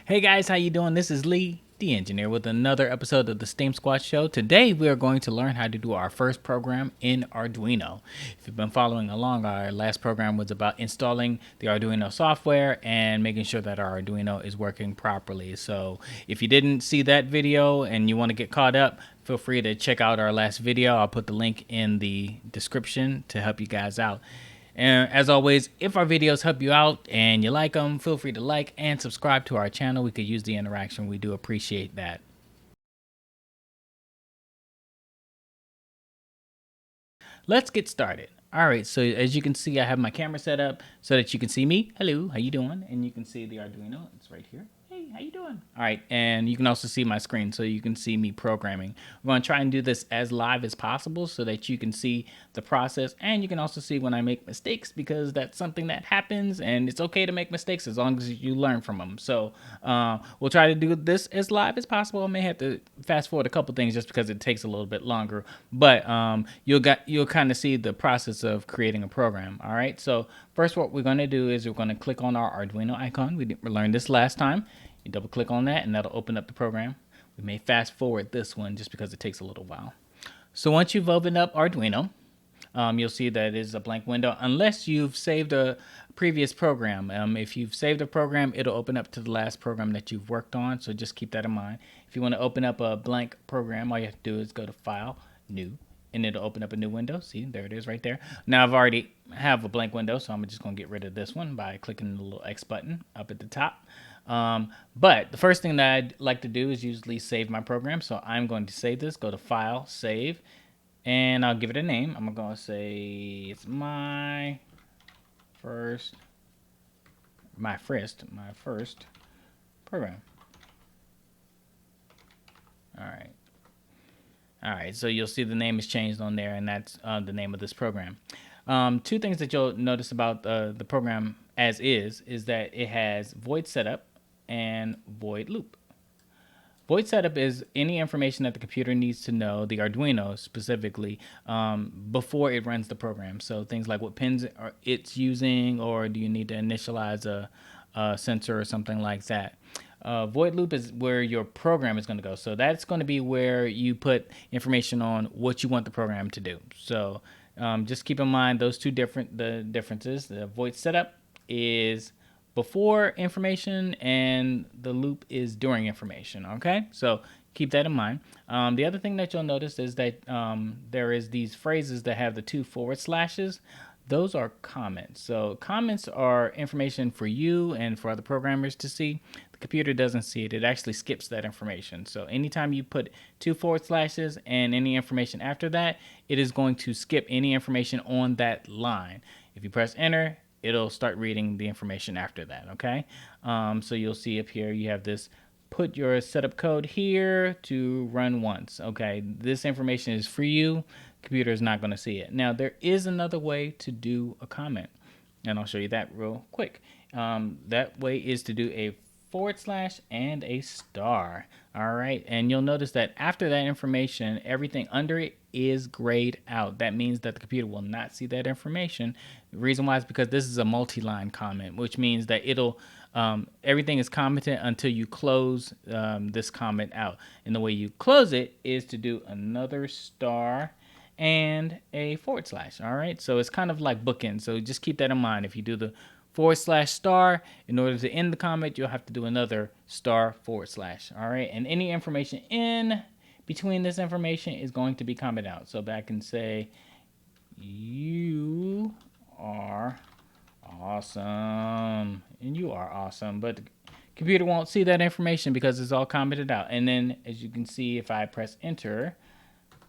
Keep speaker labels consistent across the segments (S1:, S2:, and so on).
S1: Hey guys, how you doing? This is Lee, the engineer, with another episode of the STEAM Squad Show. Today we are going to learn how to do our first program in Arduino. If you've been following along, our last program was about installing the Arduino software and making sure that our Arduino is working properly. So if you didn't see that video and you want to get caught up, feel free to check out our last video. I'll put the link in the description to help you guys out. And as always, if our videos help you out and you like them, feel free to like and subscribe to our channel. We could use the interaction. We do appreciate that. Let's get started. All right, so as you can see, I have my camera set up so that you can see me. Hello, how you doing? And you can see the Arduino. It's right here. Hey, how you doing? All right, and you can also see my screen so you can see me programming. We're going to try and do this as live as possible so that you can see the process, and you can also see when I make mistakes, because that's something that happens, and it's okay to make mistakes as long as you learn from them. So we'll try to do this as live as possible. I may have to fast forward a couple things just because it takes a little bit longer, but you'll kind of see the process of creating a program. All right, so first what we're going to do is we're going to click on our Arduino icon. We learned this last time. You double click on that and that'll open up the program. We may fast forward this one just because it takes a little while. So once you've opened up Arduino, you'll see that it is a blank window unless you've saved a previous program. If you've saved a program, it'll open up to the last program that you've worked on, so just keep that in mind. If you want to open up a blank program, all you have to do is go to File, New, and it'll open up a new window. See, there it is right there. Now I've already have a blank window, so I'm just going to get rid of this one by clicking the little X button up at the top. But the first thing that I'd like to do is usually save my program. So I'm going to save this, go to File, Save, and I'll give it a name. I'm going to say it's my first program. All right, so you'll see the name is changed on there, and that's the name of this program. Two things that you'll notice about the program as is that it has void setup and void loop. Void setup is any information that the computer needs to know, the Arduino specifically, before it runs the program. So things like what pins it's using, or do you need to initialize a sensor or something like that. Void loop is where your program is going to go. So that's going to be where you put information on what you want the program to do. So just keep in mind those two differences. The void setup is before information and the loop is during information. Okay, so keep that in mind. The other thing that you'll notice is that there is these phrases that have the 2 forward slashes. Those are comments. So comments are information for you and for other programmers to see. The computer doesn't see it. It actually skips that information. So anytime you put 2 forward slashes and any information after that, it is going to skip any information on that line. If you press enter, it'll start reading the information after that. Okay, so you'll see up here you have this: put your setup code here to run once. Okay, this information is for you. Computer is not going to see it. Now there is another way to do a comment, and I'll show you that real quick. That way is to do a forward slash and a star. All right, and you'll notice that after that information, everything under it is grayed out. That means that the computer will not see that information. The reason why is because this is a multi-line comment, which means that it'll everything is commented until you close this comment out. And the way you close it is to do another star and a forward slash. All right, so it's kind of like bookends. So just keep that in mind. If you do the forward slash star, in order to end the comment, you'll have to do another star forward slash. All right, and any information in between this information is going to be commented out. So back and say, you are awesome, and you are awesome, but the computer won't see that information because it's all commented out. And then as you can see, if I press enter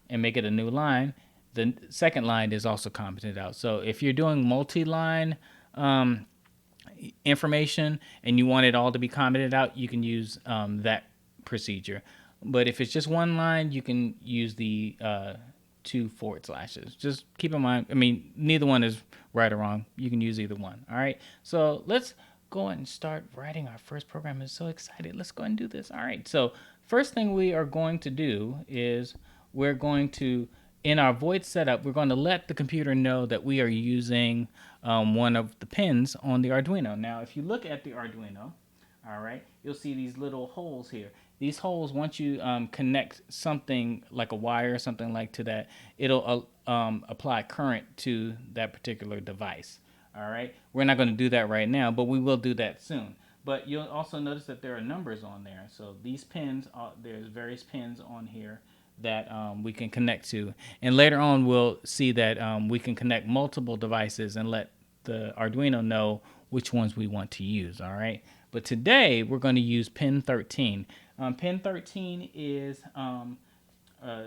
S1: and make it a new line, the second line is also commented out. So if you're doing multi-line information and you want it all to be commented out, you can use that procedure. But if it's just one line, you can use the 2 forward slashes. Just keep in mind, I mean, neither one is right or wrong. You can use either one. All right, so let's go and start writing our first program. I'm so excited. Let's go and do this. All right, so first thing we are going to do is we're going to, in our void setup, we're going to let the computer know that we are using one of the pins on the Arduino. Now, if you look at the Arduino, All right, you'll see these little holes here. These holes, once you connect something like a wire or something like to that, it'll apply current to that particular device. All right, we're not going to do that right now, but we will do that soon. But you'll also notice that there are numbers on there. So these pins, there's various pins on here that we can connect to. And later on, we'll see that we can connect multiple devices and let the Arduino know which ones we want to use. All right. But today we're going to use pin 13. Pin 13 is a, a,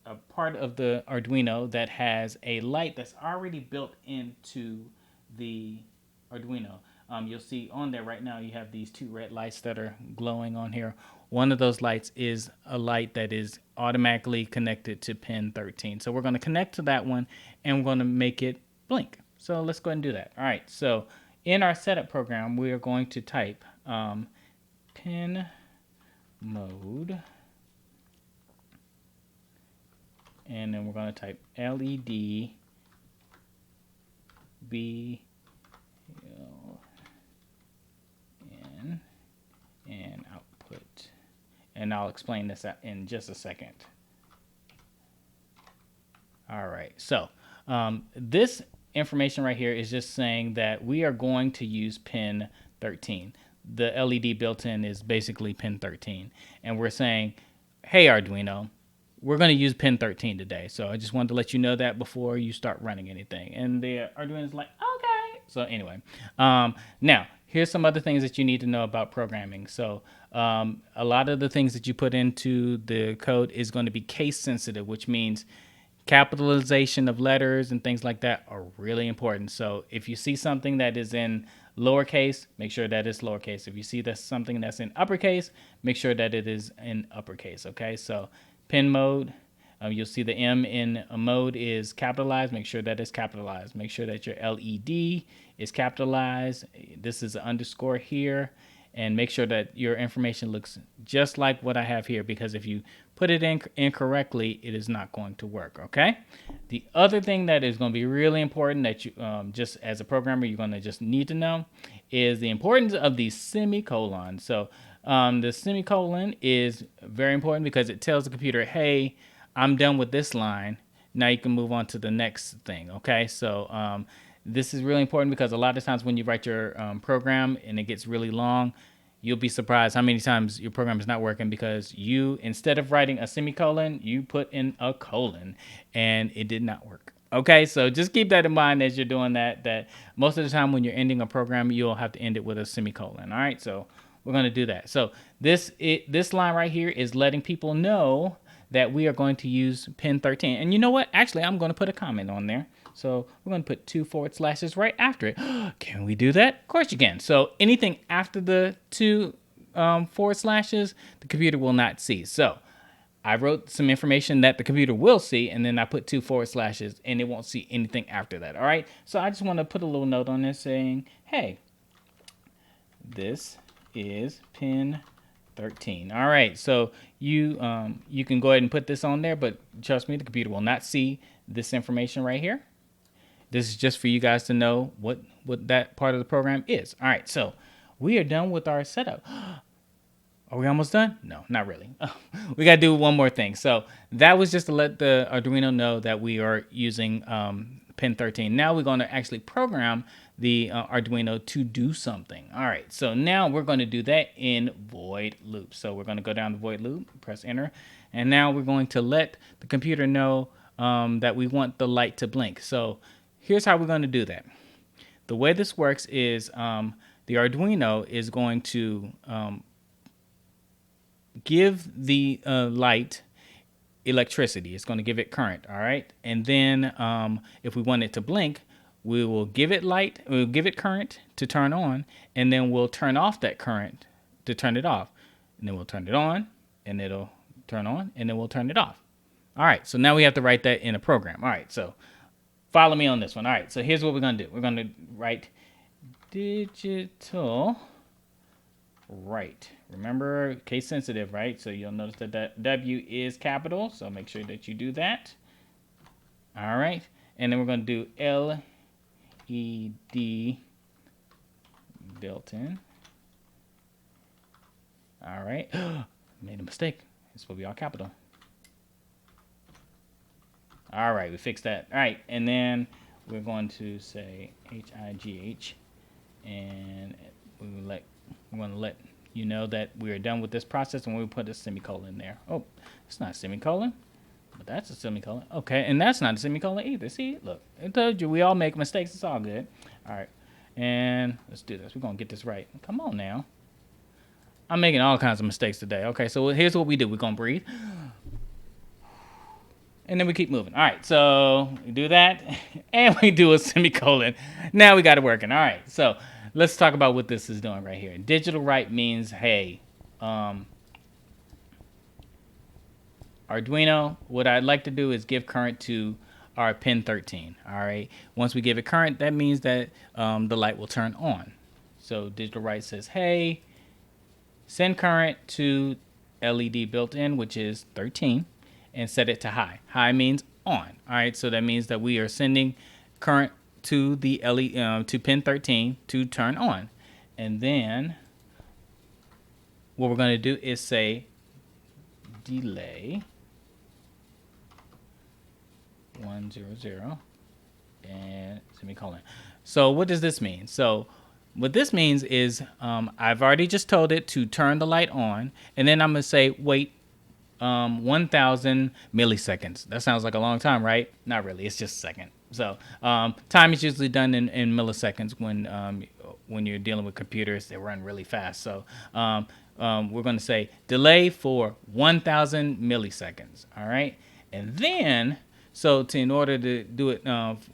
S1: a part of the Arduino that has a light that's already built into the Arduino. You'll see on there right now you have these two red lights that are glowing on here. One of those lights is a light that is automatically connected to pin 13. So we're going to connect to that one and we're going to make it blink. So let's go ahead and do that. All right, so in our setup program, we are going to type pin mode, and then we're going to type LED B L N and output. And I'll explain this in just a second. All right, so this information right here is just saying that we are going to use pin 13. The LED built in is basically pin 13. And we're saying, hey, Arduino, we're going to use pin 13 today. So I just wanted to let you know that before you start running anything. And the Arduino is like, okay. So anyway, now here's some other things that you need to know about programming. So a lot of the things that you put into the code is going to be case sensitive, which means capitalization of letters and things like that are really important. So if you see something that is in lowercase, make sure that it's lowercase. If you see that something that's in uppercase, make sure that it is in uppercase. Okay, so pin mode, you'll see the M in a mode is capitalized. Make sure that it's capitalized. Make sure that your LED is capitalized. This is an underscore here. And make sure that your information looks just like what I have here, because if you put it in incorrectly, it is not going to work, okay? The other thing that is going to be really important that you, just as a programmer, you're going to just need to know is the importance of the semicolon. So the semicolon is very important because it tells the computer, hey, I'm done with this line. Now you can move on to the next thing, okay? So this is really important because a lot of times when you write your program and it gets really long, you'll be surprised how many times your program is not working because you, instead of writing a semicolon, you put in a colon and it did not work. Okay, so just keep that in mind as you're doing that, that most of the time when you're ending a program, you'll have to end it with a semicolon. All right, so we're going to do that. So this line right here is letting people know that we are going to use pin 13. And you know what? Actually, I'm going to put a comment on there. So we're going to put 2 forward slashes right after it. Can we do that? Of course you can. So anything after the 2 forward slashes, the computer will not see. So I wrote some information that the computer will see, and then I put 2 forward slashes, and it won't see anything after that. All right. So I just want to put a little note on this saying, hey, this is pin 13. All right, so you can go ahead and put this on there, but trust me, the computer will not see this information right here. This is just for you guys to know what that part of the program is. All right, so we are done with our setup. Are we almost done? No, not really. We got to do one more thing. So that was just to let the Arduino know that we are using pin 13. Now we're going to actually program the Arduino to do something. All right, so now we're going to do that in void loop. So we're going to go down the void loop, press enter, and now we're going to let the computer know that we want the light to blink. So here's how we're going to do that. The way this works is the Arduino is going to give the light electricity. It's going to give it current, all right? And then if we want it to blink, we will give it light, we'll give it current to turn on, and then we'll turn off that current to turn it off. And then we'll turn it on, and it'll turn on, and then we'll turn it off. All right, so now we have to write that in a program. All right, so follow me on this one. All right, so here's what we're going to do. We're going to write digital write. Remember, case sensitive, right? So you'll notice that that W is capital, so make sure that you do that. All right, and then we're going to do LED built in. All right. Made a mistake. It's supposed to be all capital. All right, we fixed that. All right, and then we're going to say HIGH, and we're going to let you know that we are done with this process, and we put a semicolon there. Oh, it's not a semicolon, but that's a semicolon. Okay, and that's not a semicolon either. See, look, I told you we all make mistakes. It's all good. All right, and let's do this. We're going to get this right. Come on now. I'm making all kinds of mistakes today. Okay, so here's what we do. We're going to breathe. And then we keep moving. All right, so we do that, and we do a semicolon. Now we got it working. All right, so let's talk about what this is doing right here. Digital write means, hey, Arduino, what I'd like to do is give current to our pin 13. All right, once we give it current, that means that the light will turn on. So digital write says, hey, send current to LED built in, which is 13. And set it to high. High means on. All right, so that means that we are sending current to the LED, to pin 13 to turn on. And then what we're going to do is say delay 100 and semicolon. So what does this mean? So what this means is I've already just told it to turn the light on, and then I'm going to say wait 1,000 milliseconds. That sounds like a long time, right? Not really. It's just a second. So time is usually done in milliseconds when you're dealing with computers. They run really fast. So we're going to say delay for 1,000 milliseconds. All right, and then in order to do it,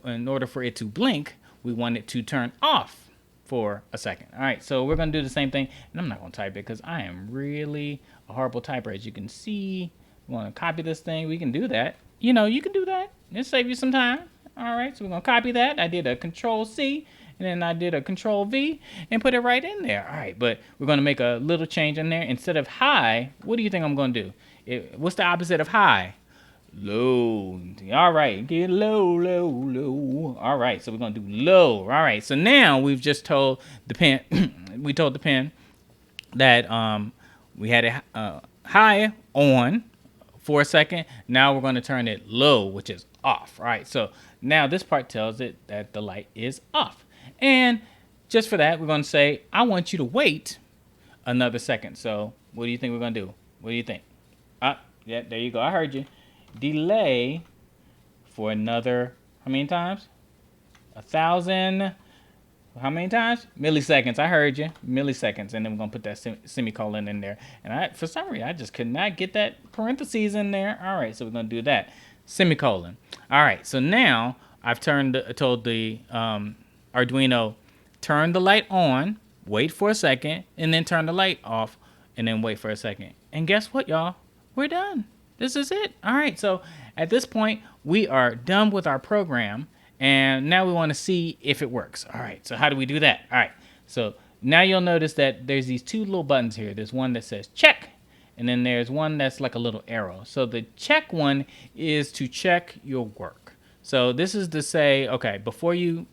S1: in order for it to blink, we want it to turn off for a second. All right, so we're going to do the same thing, and I'm not going to type it because I am really a horrible typer, as you can see. We want to copy this thing. We can do that. You know, you can do that. It'll save you some time. All right, so we're going to copy that. I did a Control-C, and then I did a Control-V, and put it right in there. All right, but we're going to make a little change in there. Instead of high, what do you think I'm going to do? What's the opposite of high? Low. All right, get low, low, low. All right, so we're going to do low. All right, so now we've just told the pen, we told the pen that we had it high on for a second. Now we're going to turn it low, which is off. All right, so now this part tells it that the light is off. And just for that, we're going to say, I want you to wait another second. So what do you think we're going to do? What do you think? Yeah, there you go. I heard you. Delay for another, how many times? 1,000. How many times? Milliseconds. I heard you. Milliseconds. And then we're going to put that semicolon in there. And for some reason, I just could not get that parentheses in there. All right, so we're going to do that. Semicolon. All right, so now I've told the Arduino, turn the light on, wait for a second, and then turn the light off, and then wait for a second. And guess what, y'all? We're done. This is it. All right, so at this point, we are done with our program. And now we want to see if it works. All right, so how do we do that? All right, so now you'll notice that there's these two little buttons here. There's one that says check, and then there's one that's like a little arrow. So the check one is to check your work. So this is to say, okay, before you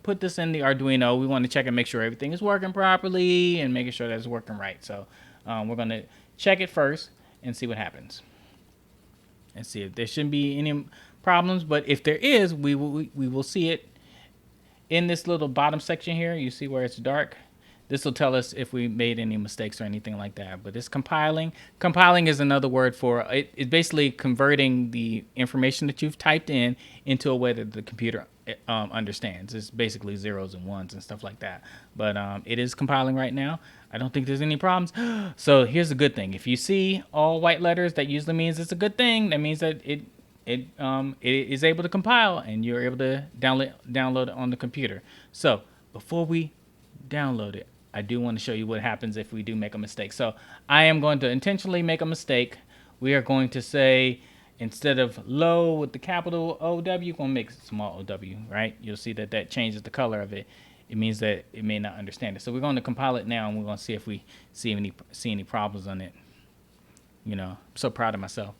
S1: put this in the Arduino, we want to check and make sure everything is working properly and making sure that it's working right. So we're going to check it first and see what happens. And see if there shouldn't be any problems, but if there is, we will see it in this little bottom section here. You see where it's dark? This will tell us if we made any mistakes or anything like that. But it's compiling. Compiling is another word for it. It's basically converting the information that you've typed in into a way that the computer understands. It's basically zeros and ones and stuff like that. But it is compiling right now. I don't think there's any problems. So here's the good thing. If you see all white letters, that usually means it's a good thing. That means that it is able to compile and you're able to download it on the computer. So before we download it, I do want to show you what happens if we do make a mistake. So I am going to intentionally make a mistake. We are going to say, instead of low with the capital OW, we're going to make small OW, right? You'll see that that changes the color of it. It means that it may not understand it. So we're going to compile it now, and we're going to see if we see any problems on it. You know, I'm so proud of myself.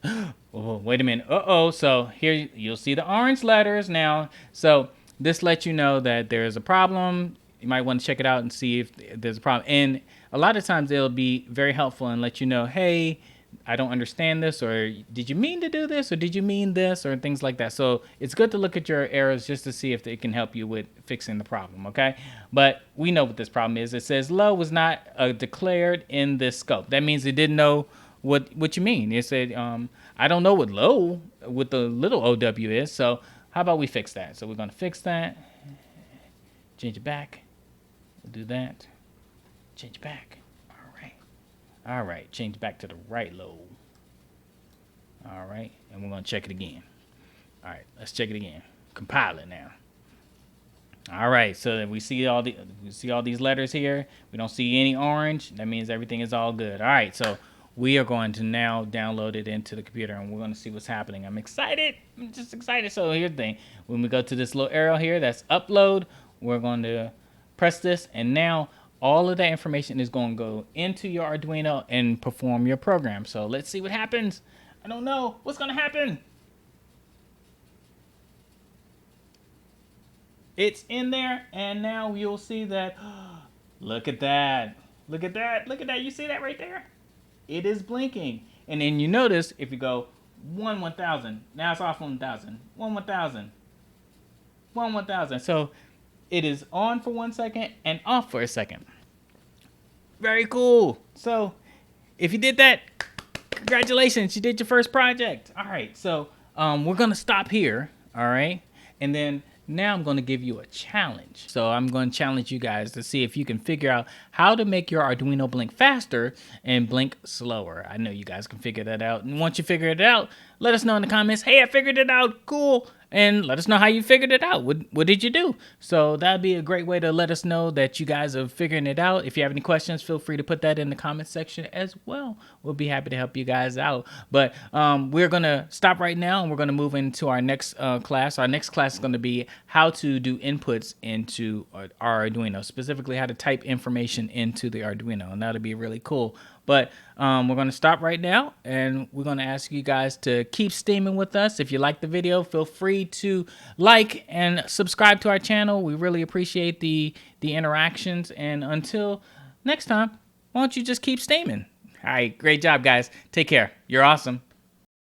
S1: Oh, wait a minute. So here you'll see the orange letters now. So this lets you know that there is a problem. you might want to check it out and see if there's a problem. And a lot of times they'll be very helpful and let you know, hey, I don't understand this, or did you mean to do this, or did you mean this, or things like that. So it's good to look at your errors just to see if it can help you with fixing the problem, okay? But we know what this problem is. It says low was not declared in this scope. That means it didn't know what you mean. It said, I don't know what low with the little OW is, so how about we fix that? So we're going to fix that, change it back, we'll do that, change it back. All right, change back to the right low. All right, and we're gonna check it again. All right, let's check it again. Compile it now. All right, so we see all these letters here. We don't see any orange. That means everything is all good. All right, so we are going to now download it into the computer, and we're going to see what's happening. I'm excited. I'm just excited. So here's the thing. When we go to this little arrow here, that's upload. We're going to press this, and now all of that information is going to go into your Arduino and perform your program. So let's see what happens. I don't know what's going to happen. It's in there, and now you'll see that. Look at that. Look at that. Look at that. You see that right there? It is blinking. And then you notice if you go 1,000, now it's off 1,000. 1,000. 1,000. So it is on for 1 second and off for a second. Very cool. So if you did that, congratulations, you did your first project. All right, so we're gonna stop here, all right? And then now I'm gonna give you a challenge. So I'm gonna challenge you guys to see if you can figure out how to make your Arduino blink faster and blink slower. I know you guys can figure that out. And once you figure it out, let us know in the comments, hey, I figured it out, cool. And let us know how you figured it out. What did you do? So that'd be a great way to let us know that you guys are figuring it out. If you have any questions, feel free to put that in the comment section as well. We'll be happy to help you guys out. But we're going to stop right now, and we're going to move into our next class. Our next class is going to be how to do inputs into our Arduino, specifically how to type information into the Arduino. And that'll be really cool. But we're going to stop right now, and we're going to ask you guys to keep steaming with us. If you like the video, feel free to like and subscribe to our channel. We really appreciate the interactions. And until next time, why don't you just keep steaming? All right, great job, guys. Take care. You're awesome.